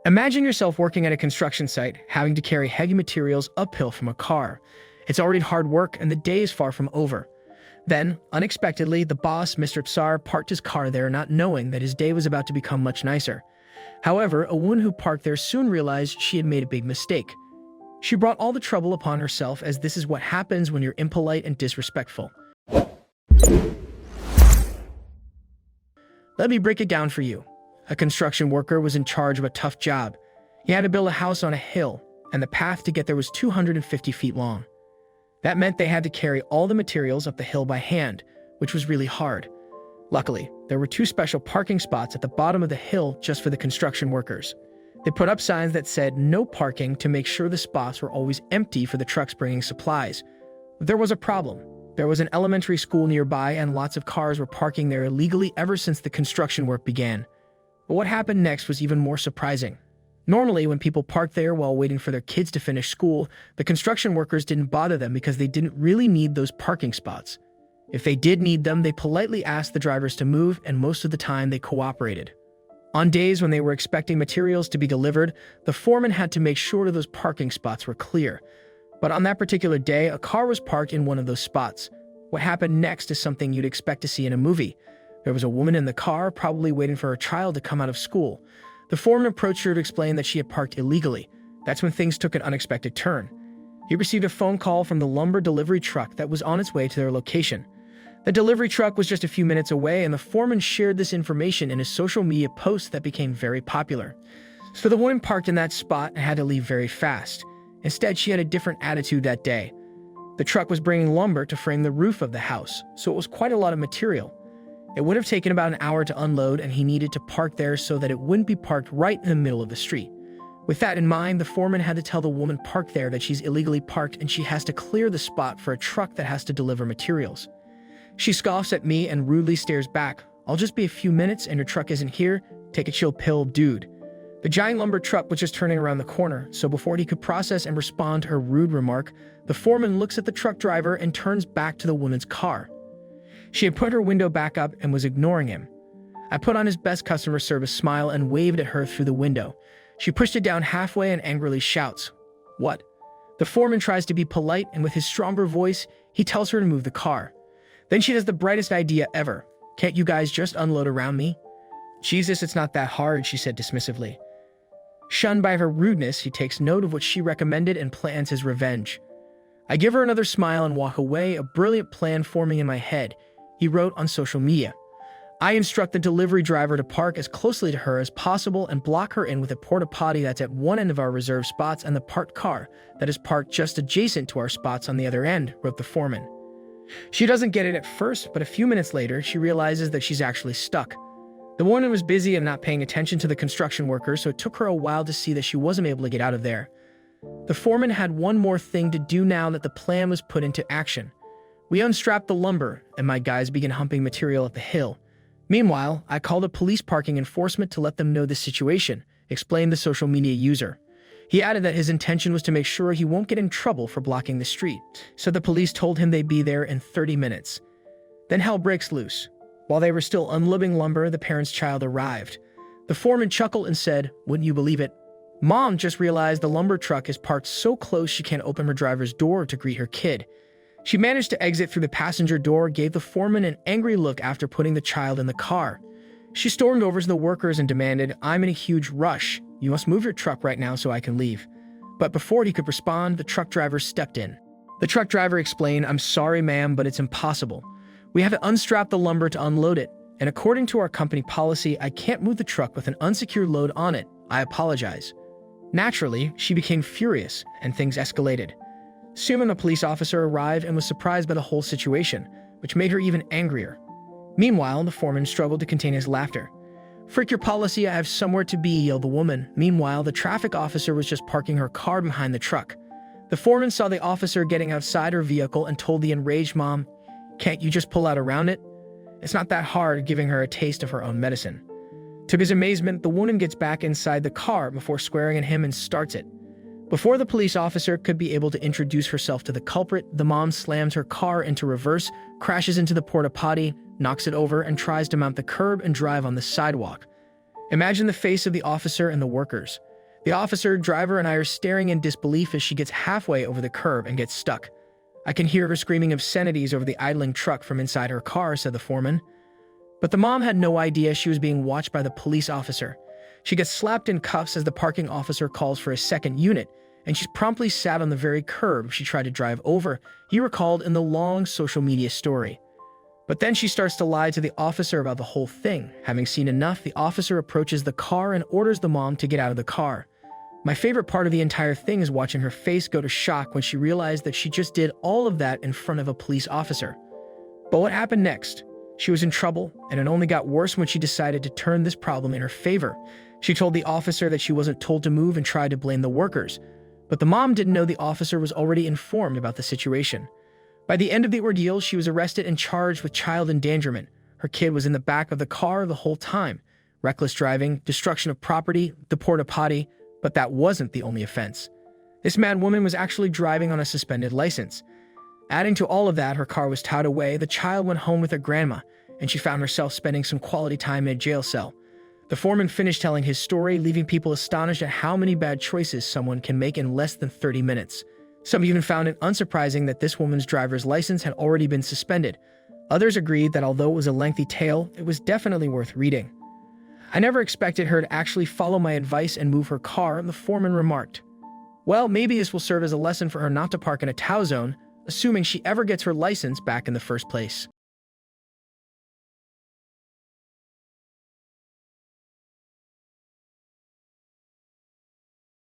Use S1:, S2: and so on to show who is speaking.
S1: Imagine yourself working at a construction site, having to carry heavy materials uphill from a car. It's already hard work and the day is far from over. Then, unexpectedly, the boss, Mr. Psar, parked his car there not knowing that his day was about to become much nicer. However, a woman who parked there soon realized she had made a big mistake. She brought all the trouble upon herself, as this is what happens when you're impolite and disrespectful. Let me break it down for you. A construction worker was in charge of a tough job. He had to build a house on a hill, and the path to get there was 250 feet long. That meant they had to carry all the materials up the hill by hand, which was really hard. Luckily, there were 2 special parking spots at the bottom of the hill just for the construction workers. They put up signs that said no parking to make sure the spots were always empty for the trucks bringing supplies. But there was a problem. There was an elementary school nearby, and lots of cars were parking there illegally ever since the construction work began. But what happened next was even more surprising. Normally, when people parked there while waiting for their kids to finish school, the construction workers didn't bother them because they didn't really need those parking spots. If they did need them, they politely asked the drivers to move, and most of the time they cooperated. On days when they were expecting materials to be delivered, the foreman had to make sure those parking spots were clear. But on that particular day, a car was parked in one of those spots. What happened next is something you'd expect to see in a movie. There was a woman in the car, probably waiting for her child to come out of school. The foreman approached her to explain that she had parked illegally. That's when things took an unexpected turn. He received a phone call from the lumber delivery truck that was on its way to their location. The delivery truck was just a few minutes away, and the foreman shared this information in a social media post that became very popular. So the woman parked in that spot and had to leave very fast. Instead, she had a different attitude that day. The truck was bringing lumber to frame the roof of the house, so it was quite a lot of material. It would have taken about an hour to unload, and he needed to park there so that it wouldn't be parked right in the middle of the street. With that in mind, the foreman had to tell the woman parked there that she's illegally parked and she has to clear the spot for a truck that has to deliver materials. She scoffs at me and rudely stares back. "I'll just be a few minutes and your truck isn't here? Take a chill pill, dude." The giant lumber truck was just turning around the corner, so before he could process and respond to her rude remark, the foreman looks at the truck driver and turns back to the woman's car. She had put her window back up and was ignoring him. I put on his best customer service smile and waved at her through the window. She pushed it down halfway and angrily shouts, "What?" The foreman tries to be polite, and with his stronger voice, he tells her to move the car. Then she has the brightest idea ever. "Can't you guys just unload around me?" "Jesus, it's not that hard," she said dismissively. Shunned by her rudeness, he takes note of what she recommended and plans his revenge. I give her another smile and walk away, a brilliant plan forming in my head. He wrote on social media. I instruct the delivery driver to park as closely to her as possible and block her in with a porta potty that's at one end of our reserved spots and the parked car that is parked just adjacent to our spots on the other end, wrote the foreman. She doesn't get it at first, but a few minutes later, she realizes that she's actually stuck. The woman was busy and not paying attention to the construction workers, so it took her a while to see that she wasn't able to get out of there. The foreman had one more thing to do now that the plan was put into action. We unstrapped the lumber, and my guys began humping material up the hill. Meanwhile, I called a police parking enforcement to let them know the situation, explained the social media user. He added that his intention was to make sure he won't get in trouble for blocking the street, so the police told him they'd be there in 30 minutes. Then hell breaks loose. While they were still unloading lumber, the parent's child arrived. The foreman chuckled and said, "Wouldn't you believe it? Mom just realized the lumber truck is parked so close she can't open her driver's door to greet her kid. She managed to exit through the passenger door, gave the foreman an angry look after putting the child in the car. She stormed over to the workers and demanded, 'I'm in a huge rush. You must move your truck right now so I can leave.' But before he could respond, the truck driver stepped in. The truck driver explained, 'I'm sorry, ma'am, but it's impossible. We have to unstrap the lumber to unload it, and according to our company policy, I can't move the truck with an unsecured load on it. I apologize.' Naturally, she became furious, and things escalated. Soon a police officer arrived and was surprised by the whole situation, which made her even angrier. Meanwhile, the foreman struggled to contain his laughter. 'Frick your policy, I have somewhere to be,' yelled the woman. Meanwhile, the traffic officer was just parking her car behind the truck. The foreman saw the officer getting outside her vehicle and told the enraged mom, 'Can't you just pull out around it?' It's not that hard, giving her a taste of her own medicine. To his amazement, the woman gets back inside the car before swearing at him and starts it. Before the police officer could be able to introduce herself to the culprit, the mom slams her car into reverse, crashes into the porta potty, knocks it over, and tries to mount the curb and drive on the sidewalk. Imagine the face of the officer and the workers. The officer, driver, and I are staring in disbelief as she gets halfway over the curb and gets stuck. I can hear her screaming obscenities over the idling truck from inside her car, said the foreman. But the mom had no idea she was being watched by the police officer. She gets slapped in cuffs as the parking officer calls for a second unit, and she's promptly sat on the very curb she tried to drive over, he recalled in the long social media story. But then she starts to lie to the officer about the whole thing. Having seen enough, the officer approaches the car and orders the mom to get out of the car. My favorite part of the entire thing is watching her face go to shock when she realized that she just did all of that in front of a police officer. But what happened next? She was in trouble, and it only got worse when she decided to turn this problem in her favor. She told the officer that she wasn't told to move and tried to blame the workers. But the mom didn't know the officer was already informed about the situation. By the end of the ordeal, she was arrested and charged with child endangerment. Her kid was in the back of the car the whole time. Reckless driving, destruction of property, the porta potty, but that wasn't the only offense. This mad woman was actually driving on a suspended license. Adding to all of that, her car was towed away, the child went home with her grandma, and she found herself spending some quality time in a jail cell. The foreman finished telling his story, leaving people astonished at how many bad choices someone can make in less than 30 minutes. Some even found it unsurprising that this woman's driver's license had already been suspended. Others agreed that although it was a lengthy tale, it was definitely worth reading. I never expected her to actually follow my advice and move her car, the foreman remarked. Well, maybe this will serve as a lesson for her not to park in a tow zone, assuming she ever gets her license back in the first place.